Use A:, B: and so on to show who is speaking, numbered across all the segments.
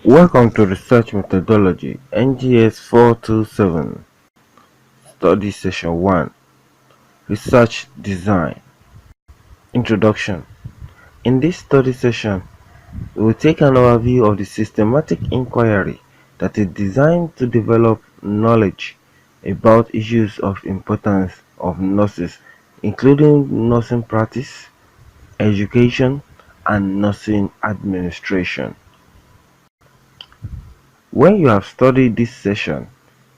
A: Welcome to Research Methodology NGS 427 Study Session 1 Research Design Introduction. In this study session, we will take an overview of the systematic inquiry that is designed to develop knowledge about issues of importance of nurses, including nursing practice, education, and nursing administration. When you have studied this session,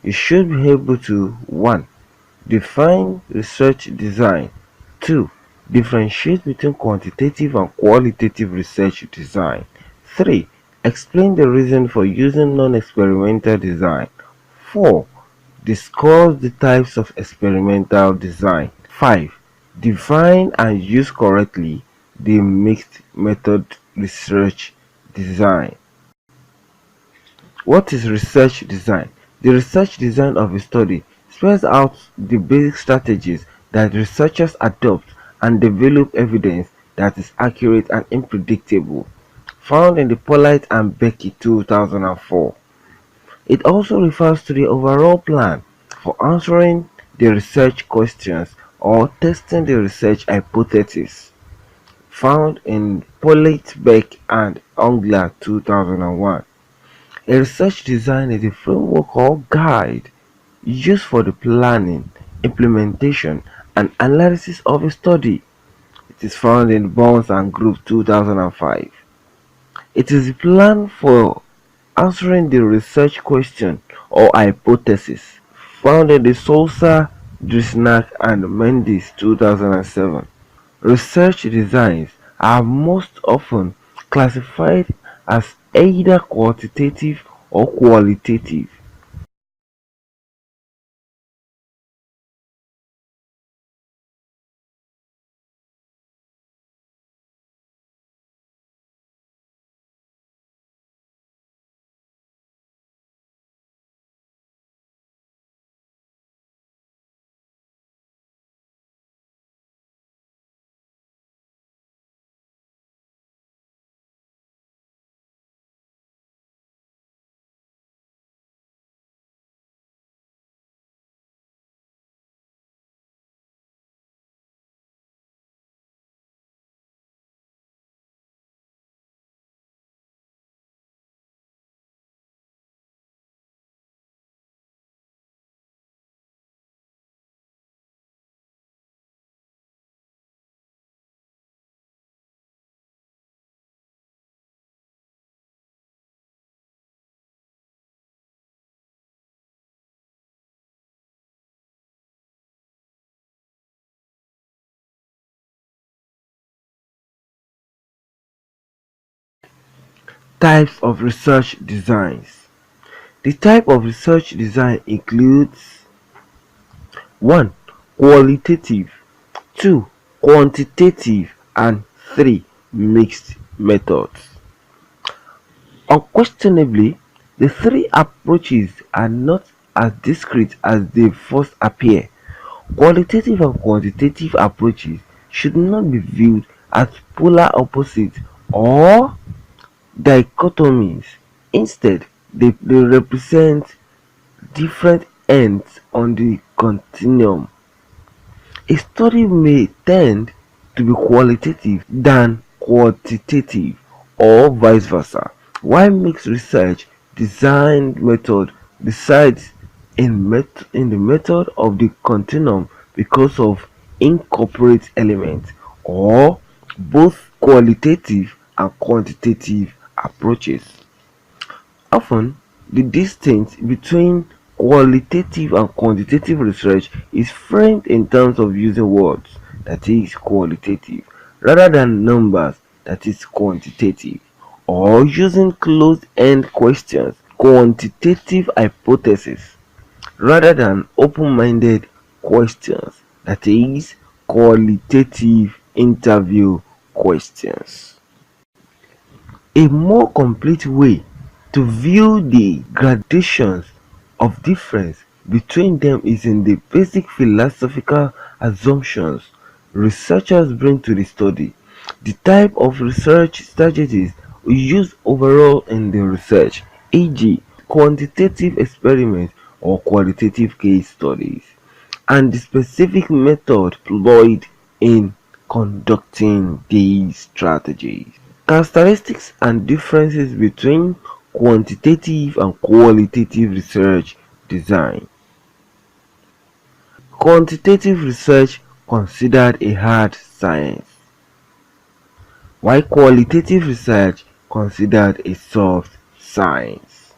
A: you should be able to 1. Define research design. 2. Differentiate between quantitative and qualitative research design. 3. Explain the reason for using non-experimental design. 4. Discuss the types of experimental design. 5. Define and use correctly the mixed method research design. What is research design? The research design of a study spells out the basic strategies that researchers adopt and develop evidence that is accurate and unpredictable, found in the Polite and Becky 2004. It also refers to the overall plan for answering the research questions or testing the research hypothesis, found in Polite, Beck and Ungler 2001. A research design is a framework or guide used for the planning, implementation, and analysis of a study. It is found in Burns and Group 2005. It is a plan for answering the research question or hypothesis, found in the Sousa, Drisnack, and Mendes 2007. Research designs are most often classified as either quantitative or qualitative. Types of research designs. The type of research design includes 1. Qualitative, 2. Quantitative, and 3. Mixed methods. Unquestionably, the three approaches are not as discrete as they first appear. Qualitative and quantitative approaches should not be viewed as polar opposites or dichotomies. Instead, they represent different ends on the continuum. A study may tend to be qualitative than quantitative or vice versa, while mixed research design method decides in the method of the continuum because of incorporate elements or both qualitative and quantitative approaches. Often, the distance between qualitative and quantitative research is framed in terms of using words, that is qualitative, rather than numbers, that is quantitative, or using closed-end questions, quantitative hypotheses, rather than open-minded questions, that is qualitative interview questions. A more complete way to view the gradations of difference between them is in the basic philosophical assumptions researchers bring to the study. The type of research strategies used overall in the research, e.g., quantitative experiments or qualitative case studies, and the specific method employed in conducting these strategies. Characteristics and differences between quantitative and qualitative research design. Quantitative research considered a hard science, while qualitative research considered a soft science.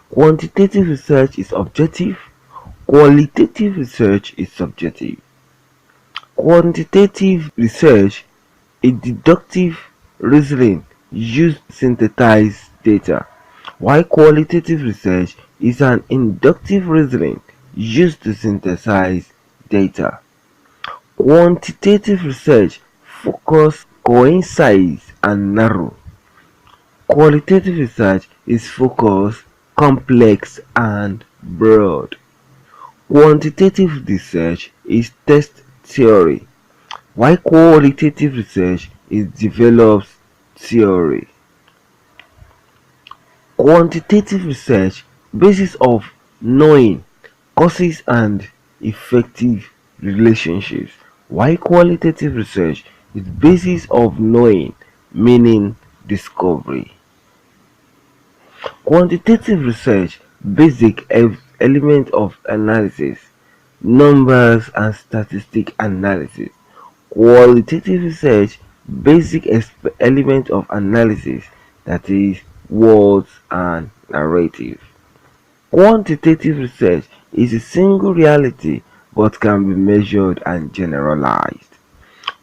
A: Quantitative research is objective, qualitative research is subjective. Quantitative research is deductive reasoning used to synthesize data, while qualitative research is an inductive reasoning used to synthesize data. Quantitative research focus coincides and narrow. Qualitative research is focused, complex and broad. Quantitative research is test theory, while qualitative research is develops theory. Quantitative research basis of knowing causes and effective relationships, while qualitative research is basis of knowing meaning discovery. Quantitative research basic element of analysis, numbers and statistic analysis. Qualitative research basic element of analysis, that is words and narrative. Quantitative research is a single reality but can be measured and generalized,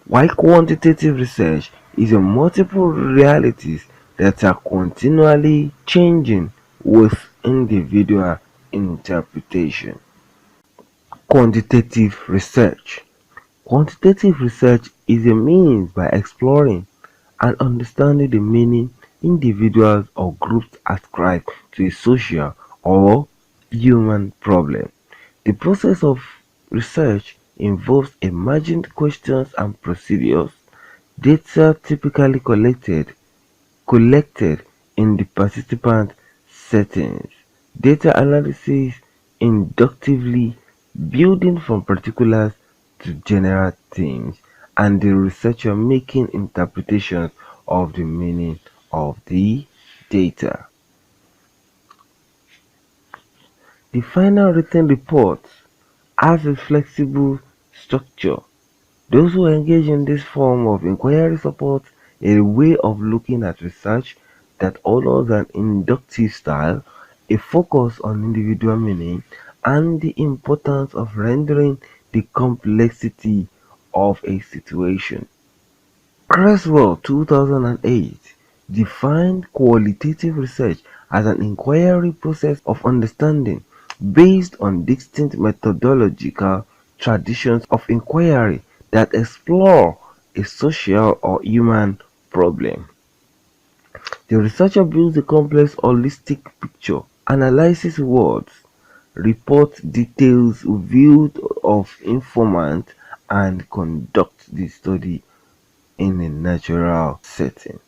A: while quantitative research is a multiple realities that are continually changing with individual interpretation. Quantitative research. Quantitative research is a means by exploring and understanding the meaning individuals or groups ascribe to a social or human problem. The process of research involves imagined questions and procedures, data typically collected in the participant settings, data analysis inductively, building from particulars to general themes, and the researcher making interpretations of the meaning of the data. The final written report has a flexible structure. Those who engage in this form of inquiry support a way of looking at research that honors an inductive style, a focus on individual meaning, and the importance of rendering the complexity of a situation. Creswell 2008 defined qualitative research as an inquiry process of understanding based on distinct methodological traditions of inquiry that explore a social or human problem. The researcher builds a complex holistic picture, analyzes words, reports details viewed of informant, and conducts the study in a natural setting.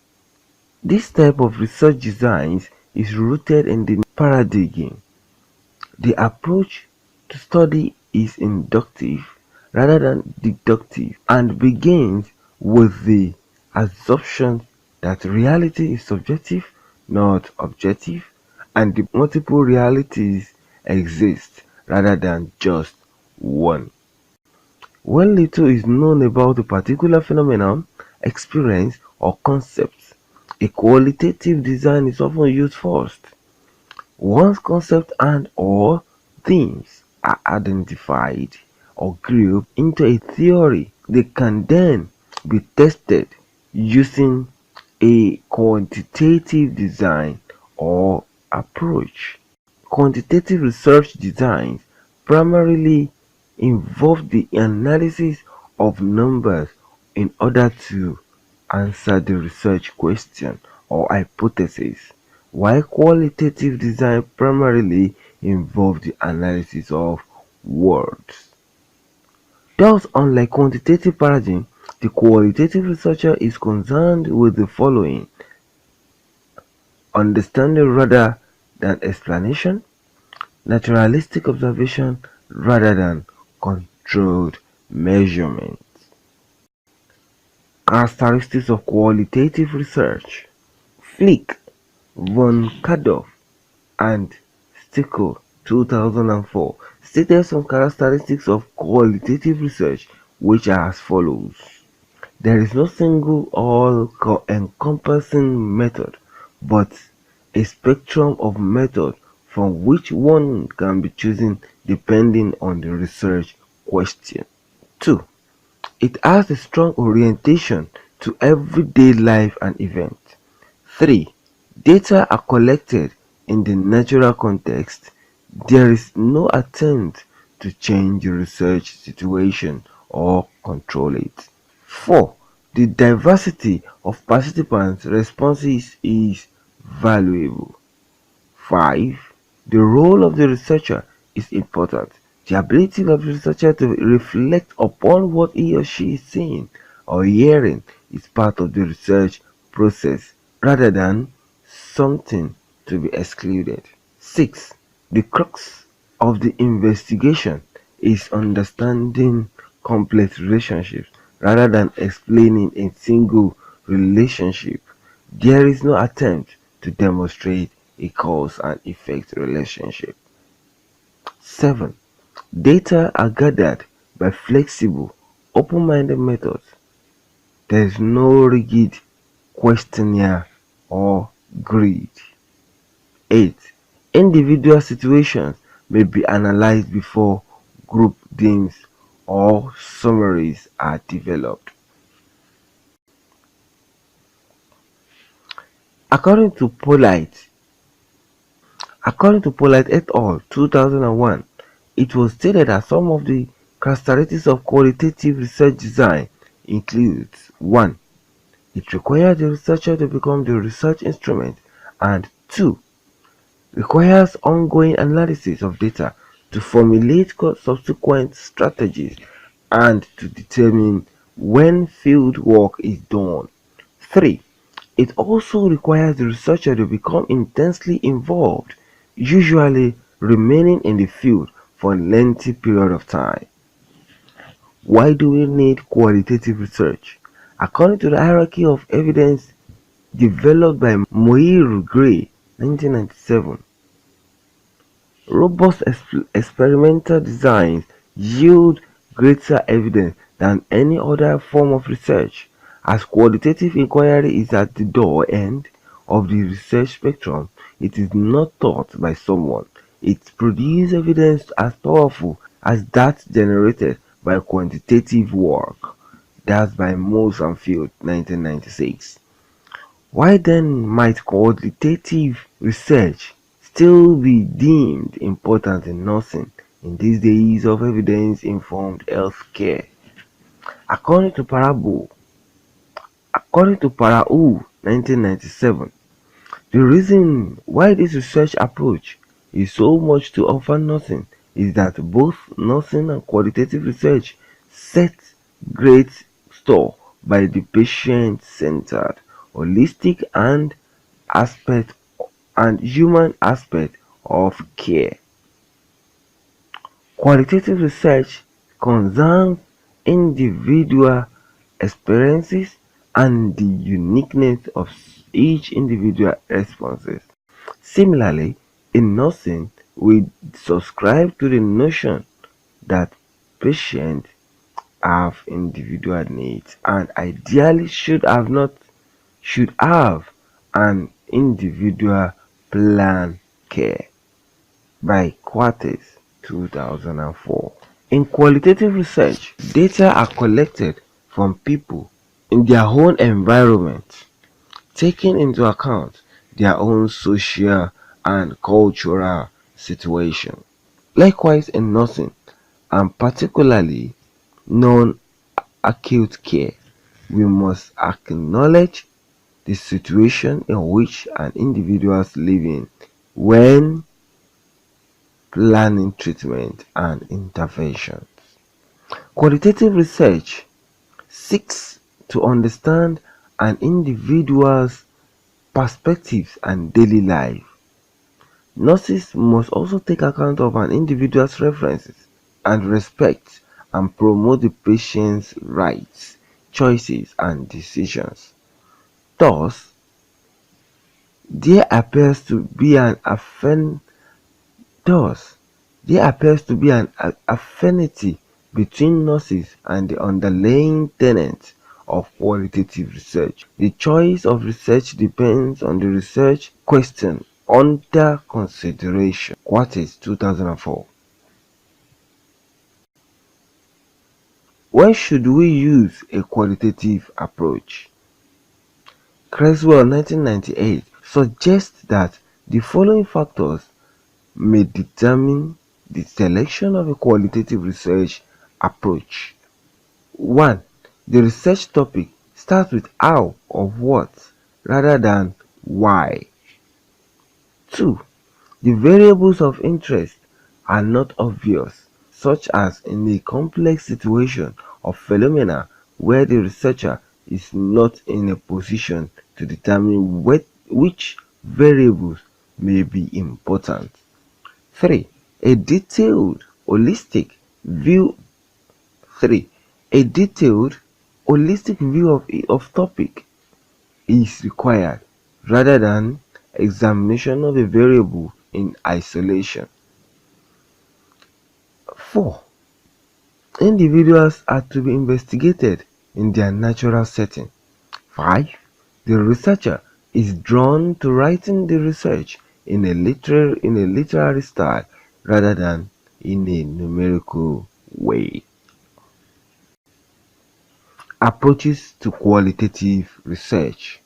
A: This type of research design is rooted in the paradigm. The approach to study is inductive rather than deductive and begins with the assumption that reality is subjective, not objective, and the multiple realities exist rather than just one. When little is known about a particular phenomenon, experience, or concept, a qualitative design is often used first. Once concepts and/or themes are identified or grouped into a theory, they can then be tested using a quantitative design or approach. Quantitative research designs primarily involve the analysis of numbers in order to answer the research question or hypothesis, while qualitative design primarily involve the analysis of words. Thus, unlike quantitative paradigm, the qualitative researcher is concerned with the following: understanding rather than explanation, naturalistic observation rather than controlled measurement. Characteristics of qualitative research. Flick, von Kadoff, and Stickel 2004 stated some characteristics of qualitative research which are as follows. There is no single all-encompassing method, but a spectrum of methods from which one can be chosen depending on the research question. 2. It has a strong orientation to everyday life and events. 3. Data are collected in the natural context. There is no attempt to change the research situation or control it. 4. The diversity of participants' responses is valuable. 5. The role of the researcher is important. The ability of the researcher to reflect upon what he or she is seeing or hearing is part of the research process rather than something to be excluded. 6. The crux of the investigation is understanding complex relationships rather than explaining a single relationship. There is no attempt to demonstrate a cause and effect relationship. 7. Data are gathered by flexible, open-minded methods. There is no rigid questionnaire or grid. 8. Individual situations may be analyzed before group themes or summaries are developed. According to Polite et al. 2001, it was stated that some of the characteristics of qualitative research design includes 1. It requires the researcher to become the research instrument, and 2. Requires ongoing analysis of data to formulate subsequent strategies and to determine when field work is done. 3. It also requires the researcher to become intensely involved, usually remaining in the field for a lengthy period of time. Why do we need qualitative research? According to the hierarchy of evidence developed by Moir Gray, 1997, robust experimental designs yield greater evidence than any other form of research, as qualitative inquiry is at the door end of the research spectrum. It is not taught by someone. It produces evidence as powerful as that generated by quantitative work. That's by Morse and Field, 1996. Why then might qualitative research still be deemed important in nursing in these days of evidence-informed healthcare? According to Parau 1997, the reason why this research approach is so much to offer nursing is that both nursing and qualitative research set great store by the patient-centered, holistic and human aspect of care. Qualitative research concerns individual experiences and the uniqueness of each individual responses. Similarly, in nursing, we subscribe to the notion that patients have individual needs and ideally should have an individual plan care by Quartes 2004. In qualitative research, data are collected from people in their own environment, taking into account their own social and cultural situation. Likewise in nursing, and particularly non-acute care, we must acknowledge the situation in which an individual is living when planning treatment and interventions. Qualitative research seeks to understand an individual's perspectives, and daily life. Nurses must also take account of an individual's preferences and respect and promote the patient's rights, choices, and decisions. Thus, there appears to be an Thus, there appears to be an affinity between nurses and the underlying tenets of qualitative research. The choice of research depends on the research question under consideration. QUASI 2004. When should we use a qualitative approach? Creswell 1998 suggests that the following factors may determine the selection of a qualitative research approach. 1. The research topic starts with how or what rather than why. 2. The variables of interest are not obvious, such as in a complex situation of phenomena where the researcher is not in a position to determine which variables may be important. 3. A detailed, holistic view 3. A detailed, holistic view of topic is required rather than examination of a variable in isolation. 4. Individuals are to be investigated in their natural setting. 5. The researcher is drawn to writing the research in a literary style rather than in a numerical way. Approaches to qualitative research.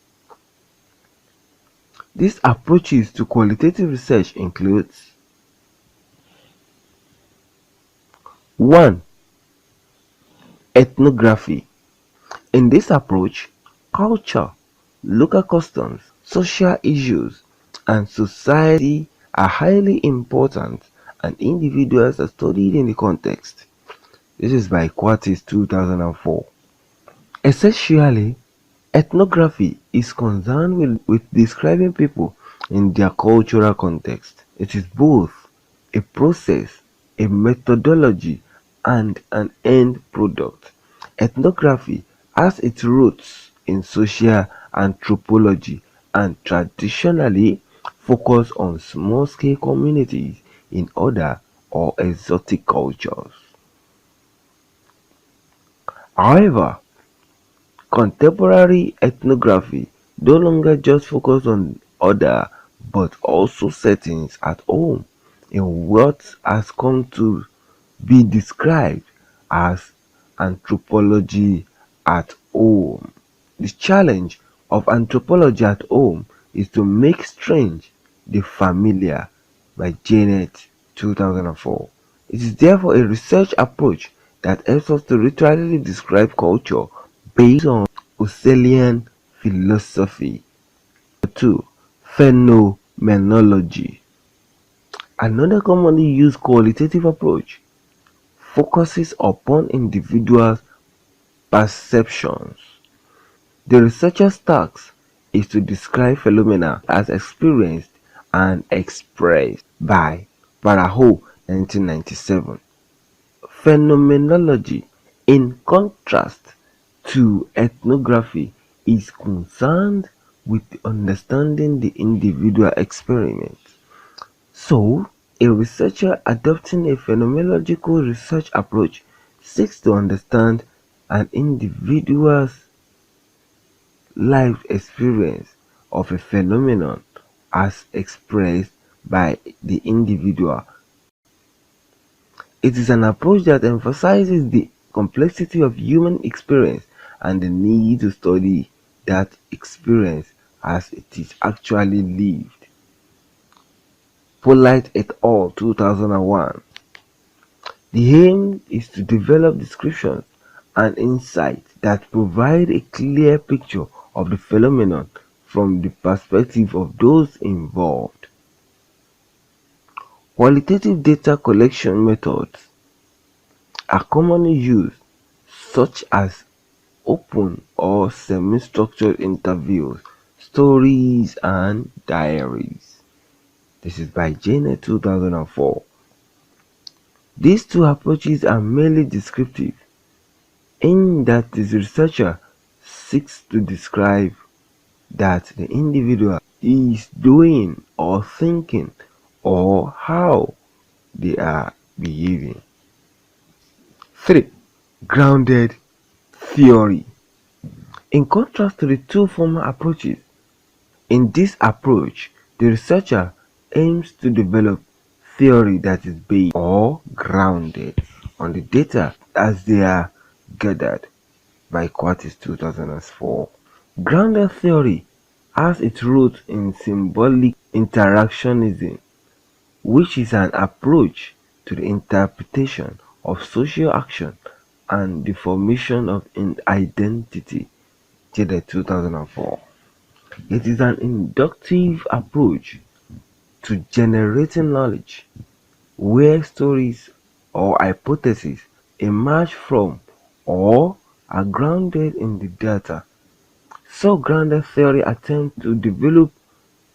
A: These approaches to qualitative research includes 1. Ethnography. In this approach, culture, local customs, social issues, and society are highly important and individuals are studied in the context. This is by QUASI 2004. Essentially, ethnography is concerned with describing people in their cultural context. It is both a process, a methodology, and an end product. Ethnography has its roots in social anthropology and traditionally focus on small-scale communities in other or exotic cultures. However, contemporary ethnography no longer just focuses on other but also settings at home in what has come to be described as anthropology at home. The challenge of anthropology at home is to make strange the familiar by Janet 2004. It is therefore a research approach that helps us to literally describe culture based on Husserlian philosophy. 2. Phenomenology. Another commonly used qualitative approach focuses upon individuals' perceptions. The researcher's task is to describe phenomena as experienced and expressed by Baraho 1997. Phenomenology, in contrast to ethnography, is concerned with understanding the individual experience. So, a researcher adopting a phenomenological research approach seeks to understand an individual's lived experience of a phenomenon as expressed by the individual. It is an approach that emphasizes the complexity of human experience and the need to study that experience as it is actually lived. Polite et al. 2001. The aim is to develop descriptions and insights that provide a clear picture of the phenomenon from the perspective of those involved. Qualitative data collection methods are commonly used, such as open or semi-structured interviews, Stories and Diaries. This is by Janet 2004. These two approaches are mainly descriptive, in that the researcher seeks to describe that the individual is doing or thinking or how they are behaving. 3. Grounded theory. In contrast to the two former approaches, in this approach, the researcher aims to develop theory that is based or grounded on the data as they are gathered by QUASI 2004. Grounded theory has its roots in symbolic interactionism, which is an approach to the interpretation of social action and the formation of an identity. Jade 2004. It is an inductive approach to generating knowledge, where stories or hypotheses emerge from or are grounded in the data. So grounded theory attempts to develop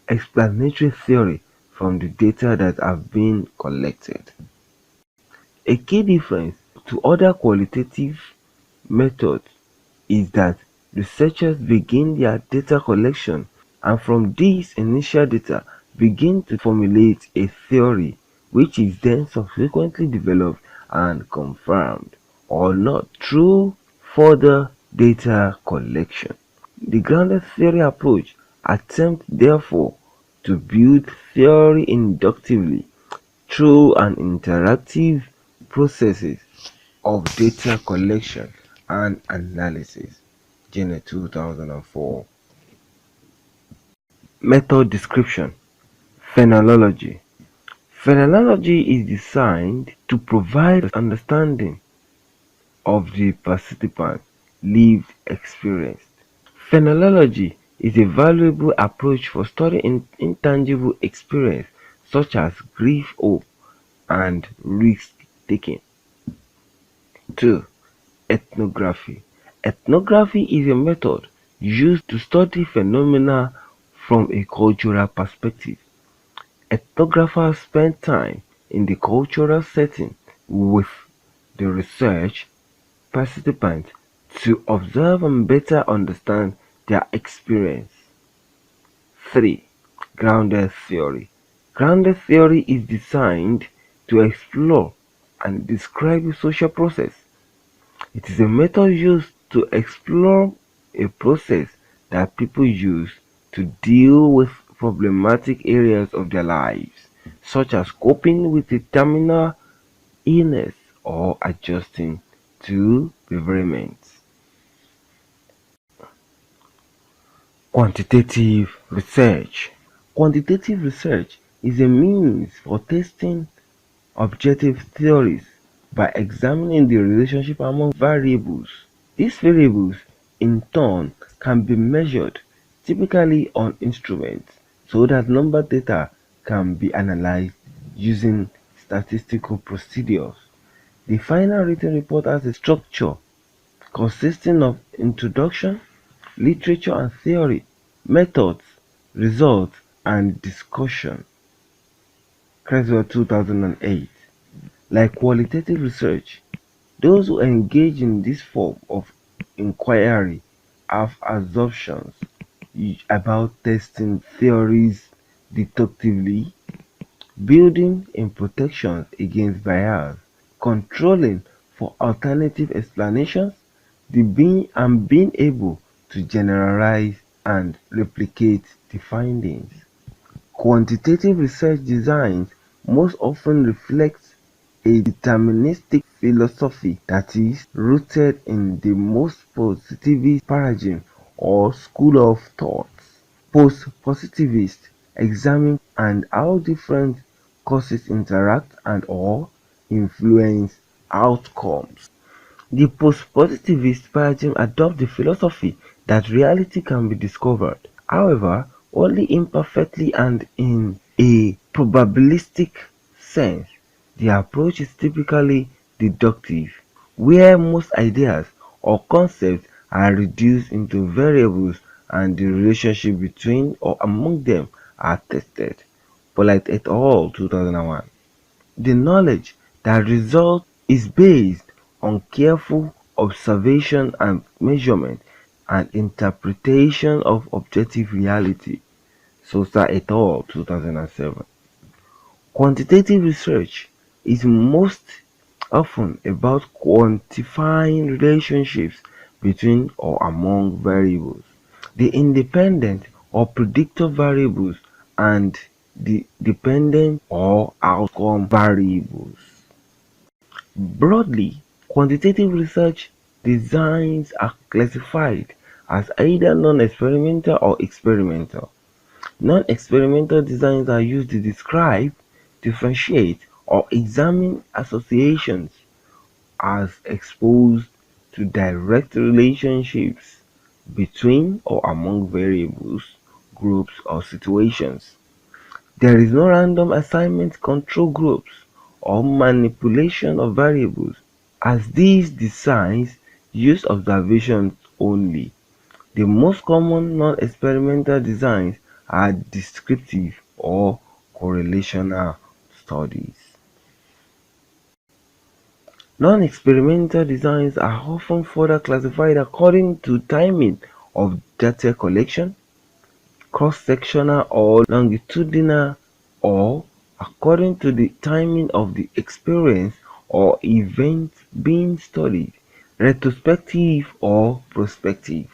A: explanatory theory from the data that have been collected. A key difference to other qualitative methods is that researchers begin their data collection and from these initial data begin to formulate a theory which is then subsequently developed and confirmed or not through further data collection. The grounded theory approach attempts therefore to build theory inductively through an interactive processes of data collection and analysis. Janet 2004. Method description. Phenomenology. Phenomenology is designed to provide understanding of the participant's lived experience. Phenomenology is a valuable approach for studying intangible experience such as grief, hope, and risk-taking. 2. Ethnography. Ethnography is a method used to study phenomena from a cultural perspective. Ethnographers spend time in the cultural setting with the research participants to observe and better understand their experience. 3. Grounded theory. Grounded theory is designed to explore and describe a social process. It is a method used to explore a process that people use to deal with problematic areas of their lives, such as coping with a terminal illness or adjusting to bereavement. Quantitative research. Quantitative research is a means for testing objective theories by examining the relationship among variables. These variables, in turn, can be measured, typically on instruments, so that number data can be analyzed using statistical procedures. The final written report has a structure consisting of introduction, literature and theory, methods, results, and discussion. Creswell 2008. Like qualitative research, those who engage in this form of inquiry have assumptions about testing theories deductively, building in protections against bias, controlling for alternative explanations, being able to generalize and replicate the findings. Quantitative research designs most often reflect a deterministic philosophy that is rooted in the most positivist paradigm or school of thought. Post-positivists examine and how different causes interact and/or influence outcomes. The post-positivist paradigm adopts the philosophy that reality can be discovered, however, only imperfectly and in a probabilistic sense. The approach is typically deductive, where most ideas or concepts are reduced into variables and the relationship between or among them are tested. Polite et al. 2001. The knowledge that results is based on careful observation and measurement and interpretation of objective reality. Sosa et al. 2007. Quantitative research is most often about quantifying relationships between or among variables, the independent or predictor variables and the dependent or outcome variables. Broadly, quantitative research designs are classified as either non-experimental or experimental. Non-experimental designs are used to describe, differentiate, or examine associations as exposed to direct relationships between or among variables, groups, or situations. There is no random assignment control groups or manipulation of variables, as these designs use observations only. The most common non-experimental designs are descriptive or correlational studies. Non-experimental designs are often further classified according to timing of data collection, cross-sectional or longitudinal, or according to the timing of the experience or event being studied, retrospective or prospective.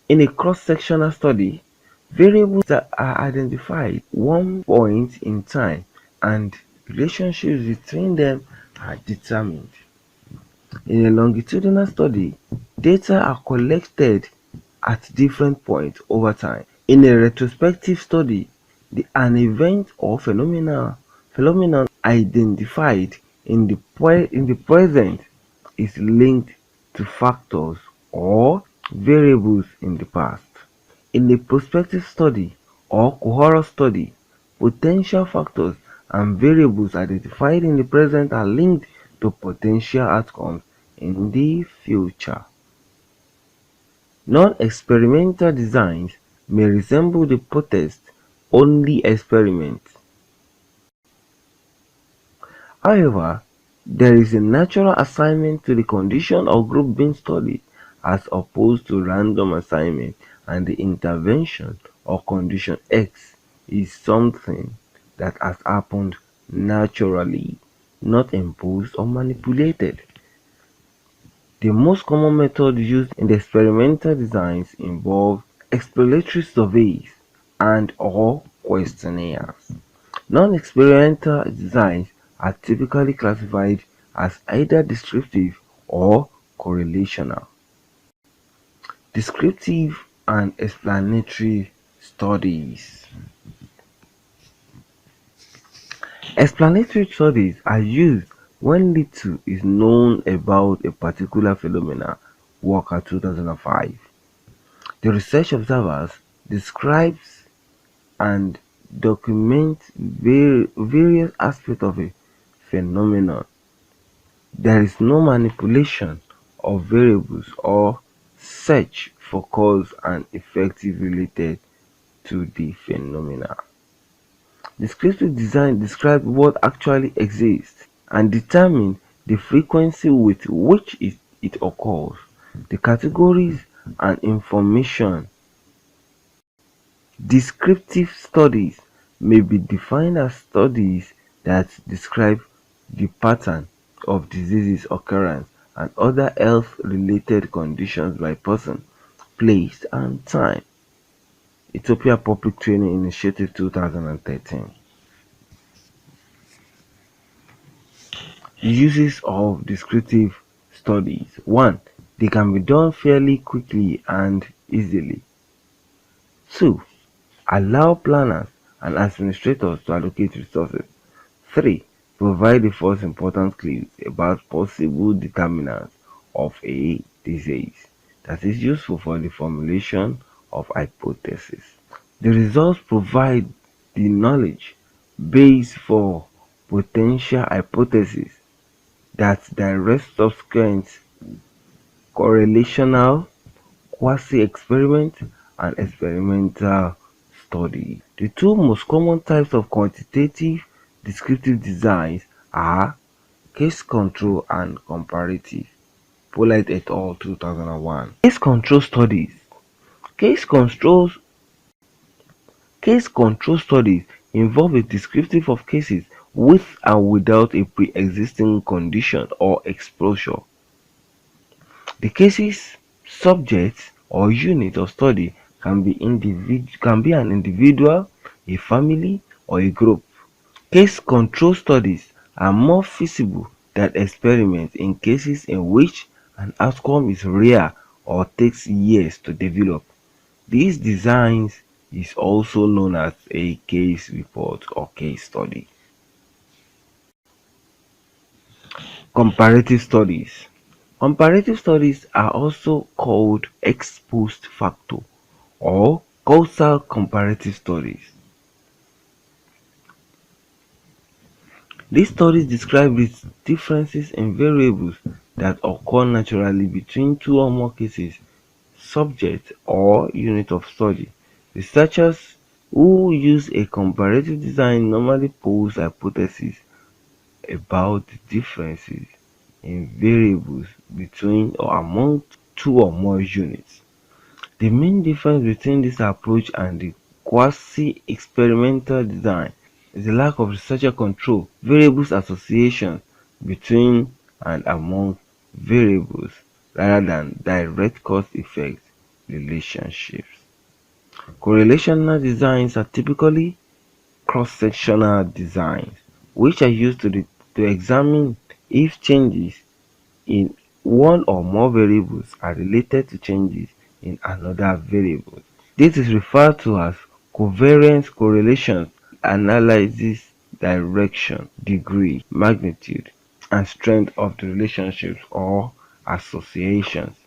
A: In a cross-sectional study, variables that are identified at one point in time and relationships between them are determined. In a longitudinal study, data are collected at different points over time. In a retrospective study, an event or phenomenon identified in the present is linked to factors or variables in the past. In a prospective study or cohort study, potential factors and variables identified in the present are linked to potential outcomes in the future. Non-experimental designs may resemble the hypothesis-only experiment. However, there is a natural assignment to the condition or group being studied as opposed to random assignment, and the intervention or condition X is something that has happened naturally, not imposed or manipulated. The most common methods used in the experimental designs involve exploratory surveys and/or questionnaires. Non-experimental designs are typically classified as either descriptive or correlational. Descriptive and explanatory studies. Explanatory studies are used when little is known about a particular phenomenon. Walker 2005. The research observers describes and documents various aspects of a phenomenon. There is no manipulation of variables or search for cause and effect related to the phenomena. Descriptive design describes what actually exists and determines the frequency with which it occurs, the categories and information. Descriptive studies may be defined as studies that describe the pattern of disease occurrence and other health-related conditions by person, place, and time. Ethiopia Public Training Initiative 2013. Uses of descriptive studies. 1. They can be done fairly quickly and easily. 2. Allow planners and administrators to allocate resources. 3. Provide the first important clues about possible determinants of a disease that is useful for the formulation of hypotheses. The results provide the knowledge base for potential hypotheses that direct subsequent correlational, quasi-experiment, and experimental study. The two most common types of quantitative descriptive designs are case control and comparative. Polite et al. 2001. Case control studies. Case controls Case control studies involve a descriptive of cases with and without a pre-existing condition or exposure. The cases, subject, or unit of study can be an individual, a family, or a group. Case control studies are more feasible than experiments in cases in which an outcome is rare or takes years to develop. These designs is also known as a case report or case study. Comparative studies. Comparative studies are also called ex post facto or causal comparative studies. These studies describe the differences in variables that occur naturally between two or more cases, subjects, or units of study. Researchers who use a comparative design normally pose hypotheses about the differences in variables between or among two or more units. The main difference between this approach and the quasi-experimental design is the lack of researcher control, variables associations between and among variables rather than direct cause-effect relationships. Correlational designs are typically cross-sectional designs, which are used to examine if changes in one or more variables are related to changes in another variable. This is referred to as covariance correlations. Analyzes direction, degree, magnitude, and strength of the relationships or associations.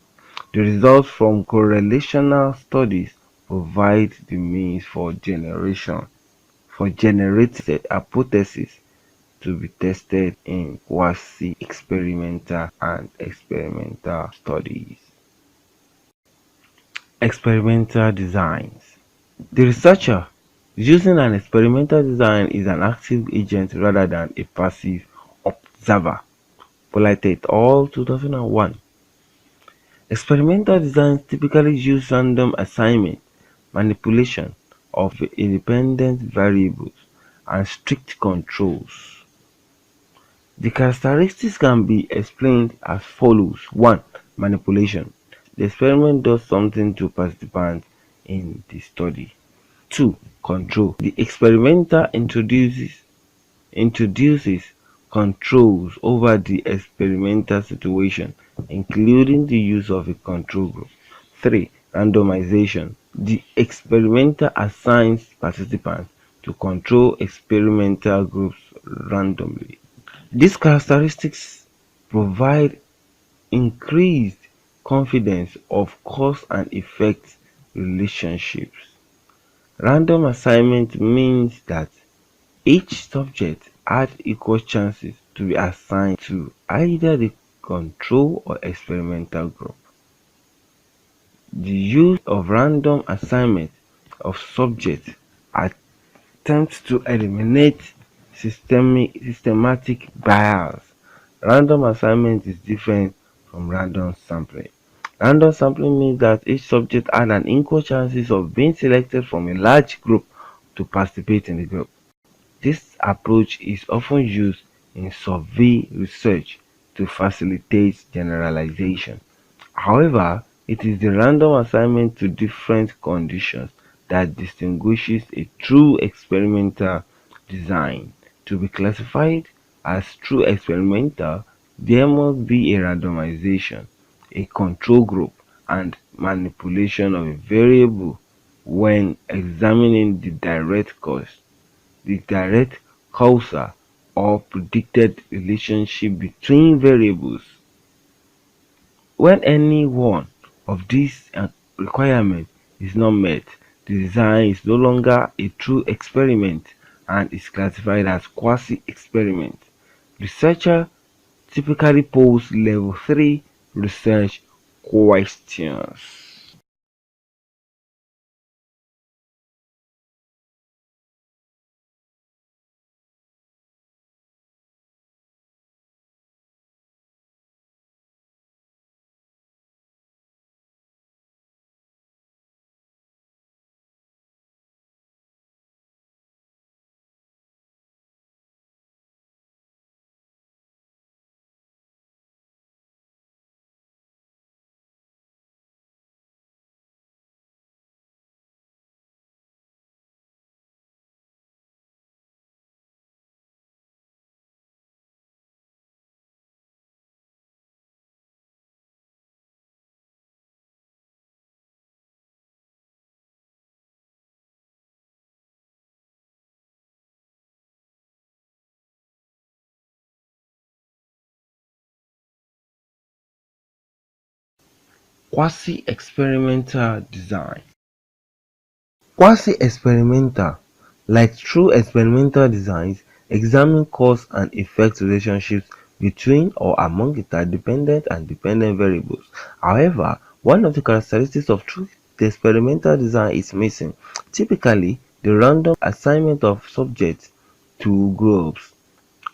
A: The results from correlational studies provide the means for generated hypotheses to be tested in quasi-experimental and experimental studies. Experimental designs. The researcher using an experimental design is an active agent rather than a passive observer. Polite et al. 2001. Experimental designs typically use random assignment, manipulation of independent variables, and strict controls. The characteristics can be explained as follows: 1. Manipulation. The experiment does something to participants in the study. 2. Control. The experimenter introduces controls over the experimental situation, including the use of a control group. 3. Randomization. The experimenter assigns participants to control experimental groups randomly. These characteristics provide increased confidence of cause and effect relationships. Random assignment means that each subject had equal chances to be assigned to either the control or experimental group. The use of random assignment of subjects attempts to eliminate systematic bias. Random assignment is different from random sampling. Random sampling means that each subject had an equal chances of being selected from a large group to participate in the group. This approach is often used in survey research to facilitate generalization. However, it is the random assignment to different conditions that distinguishes a true experimental design. To be classified as true experimental, there must be a randomization, a control group, and manipulation of a variable when examining the direct causal or predicted relationship between variables. When any one of these requirements is not met, the design is no longer a true experiment and is classified as quasi-experiment. Researchers typically pose level 3 research questions. Quasi-experimental design. Quasi-experimental, like true experimental designs, examine cause and effect relationships between or among interdependent and dependent variables. However, one of the characteristics of true experimental design is missing, typically the random assignment of subjects to groups.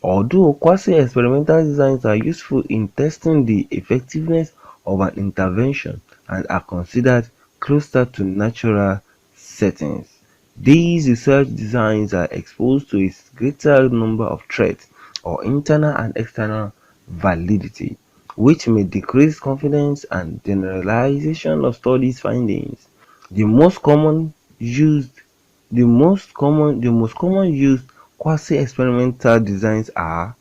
A: Although quasi-experimental designs are useful in testing the effectiveness of an intervention and are considered closer to natural settings, these research designs are exposed to a greater number of threats or internal and external validity, which may decrease confidence and generalization of studies findings. The most common used the most common used quasi-experimental designs are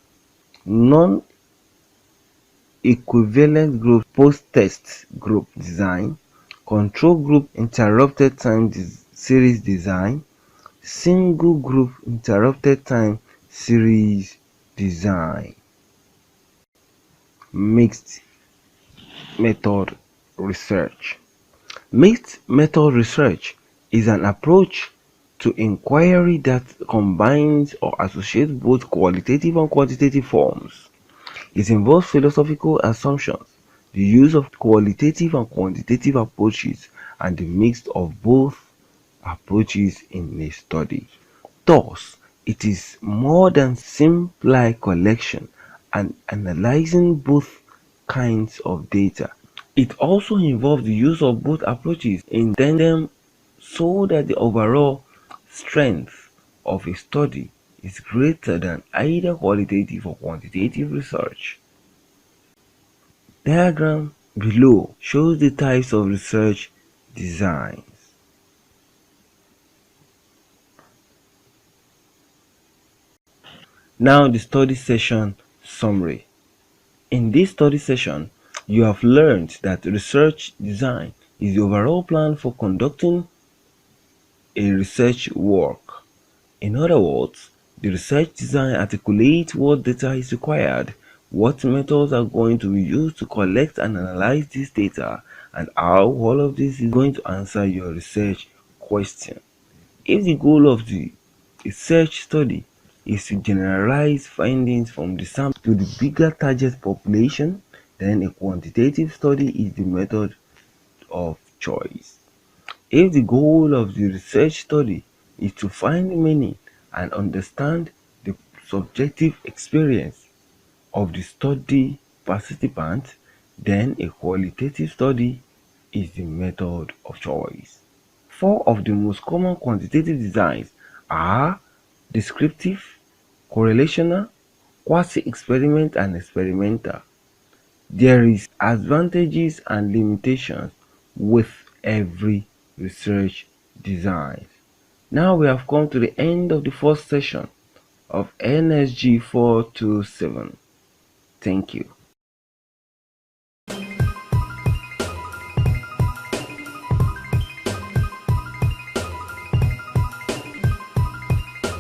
A: non-equivalent group post-test group design, control group interrupted time series design, single group interrupted time series design. Mixed method research. Mixed method research is an approach to inquiry that combines or associates both qualitative and quantitative forms. It involves philosophical assumptions, the use of qualitative and quantitative approaches, and the mix of both approaches in a study. Thus, it is more than simply collection and analyzing both kinds of data. It also involves the use of both approaches in tandem so that the overall strength of a study is greater than either qualitative or quantitative research. Diagram below shows the types of research designs. Now the study session summary. In this study session, you have learned that research design is the overall plan for conducting a research work. In other words, the research design articulates what data is required, what methods are going to be used to collect and analyze this data, and how all of this is going to answer your research question. If the goal of the research study is to generalize findings from the sample to the bigger target population, then a quantitative study is the method of choice. If the goal of the research study is to find meaning and understand the subjective experience of the study participants, then a qualitative study is the method of choice. Four of the most common quantitative designs are descriptive, correlational, quasi-experiment and experimental. There is advantages and limitations with every research design. Now we have come to the end of the first session of NSG 427. Thank you.